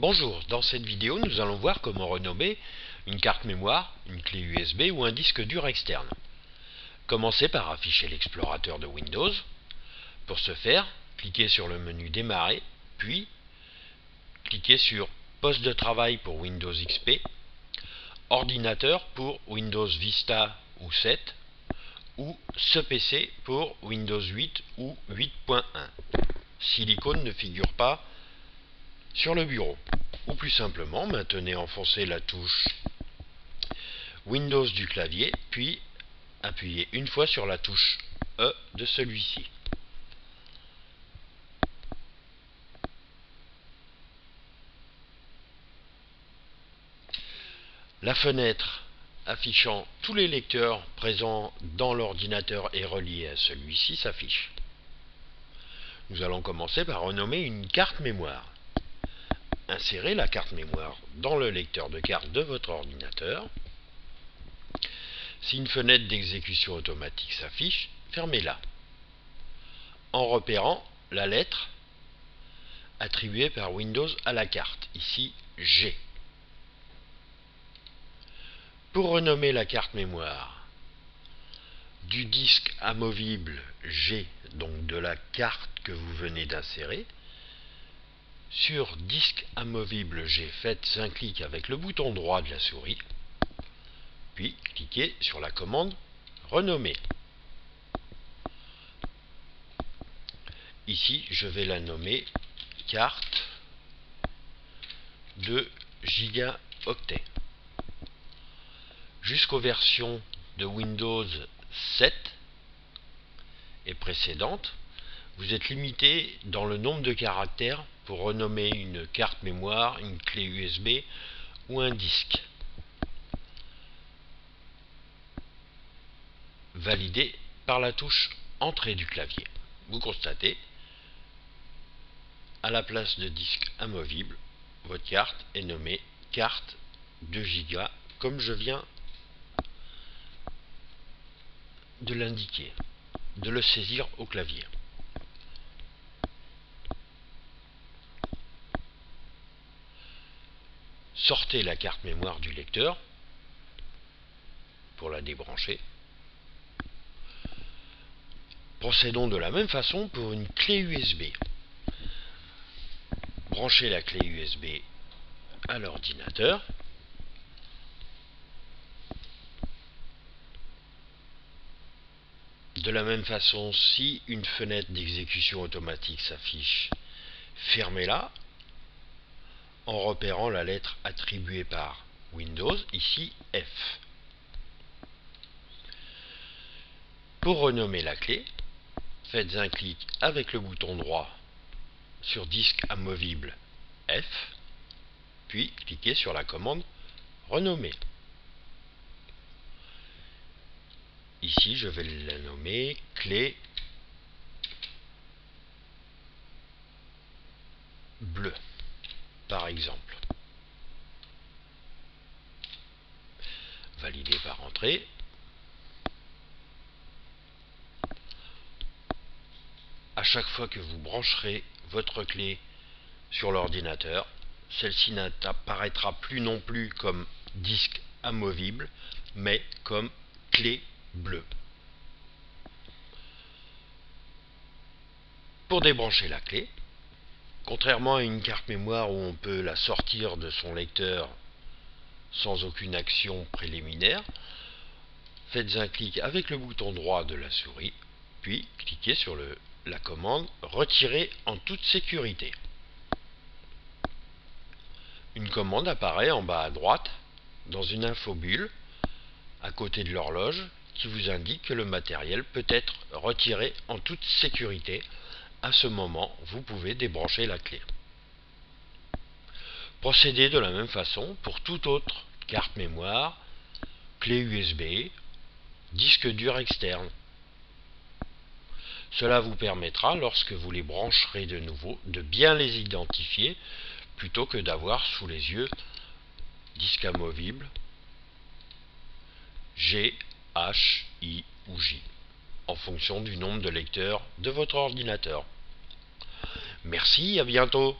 Bonjour, dans cette vidéo nous allons voir comment renommer une carte mémoire, une clé USB ou un disque dur externe. Commencez par afficher l'explorateur de Windows. Pour ce faire, cliquez sur le menu Démarrer, puis cliquez sur Poste de travail pour Windows XP, Ordinateur pour Windows Vista ou 7, ou ce PC pour Windows 8 ou 8.1, si l'icône ne figure pas sur le bureau. Ou plus simplement, maintenez enfoncée la touche Windows du clavier, puis appuyez une fois sur la touche E de celui-ci. La fenêtre affichant tous les lecteurs présents dans l'ordinateur et reliés à celui-ci s'affiche. Nous allons commencer par renommer une carte mémoire. Insérez la carte mémoire dans le lecteur de carte de votre ordinateur. Si une fenêtre d'exécution automatique s'affiche, fermez-la, en repérant la lettre attribuée par Windows à la carte, ici G. Pour renommer la carte mémoire du disque amovible G, donc de la carte que vous venez d'insérer, sur disque amovible G, faites un clic avec le bouton droit de la souris, puis cliquez sur la commande Renommer. Ici, je vais la nommer carte 2 gigaoctets. Jusqu'aux versions de Windows 7 et précédentes, vous êtes limité dans le nombre de caractères pour renommer une carte mémoire, une clé USB ou un disque. Validé par la touche Entrée du clavier. Vous constatez, à la place de disque amovible, votre carte est nommée carte 2 Go, comme je viens de l'indiquer, de le saisir au clavier. Sortez la carte mémoire du lecteur pour la débrancher. Procédons de la même façon pour une clé USB. Branchez la clé USB à l'ordinateur. De la même façon, si une fenêtre d'exécution automatique s'affiche, fermez-la en repérant la lettre attribuée par Windows, ici F. Pour renommer la clé, faites un clic avec le bouton droit sur disque amovible F, puis cliquez sur la commande Renommer. Ici, je vais la nommer clé bleue, par exemple. Validé par entrée. À chaque fois que vous brancherez votre clé sur l'ordinateur, celle-ci n'apparaîtra plus non plus comme disque amovible, mais comme clé bleue. Pour débrancher la clé, contrairement à une carte mémoire où on peut la sortir de son lecteur sans aucune action préliminaire, faites un clic avec le bouton droit de la souris, puis cliquez sur la commande Retirer en toute sécurité. Une commande apparaît en bas à droite dans une infobulle à côté de l'horloge qui vous indique que le matériel peut être retiré en toute sécurité. À ce moment, vous pouvez débrancher la clé. Procédez de la même façon pour toute autre carte mémoire, clé USB, disque dur externe. Cela vous permettra, lorsque vous les brancherez de nouveau, de bien les identifier plutôt que d'avoir sous les yeux disque amovible G, H, I ou J, en fonction du nombre de lecteurs de votre ordinateur. Merci, à bientôt.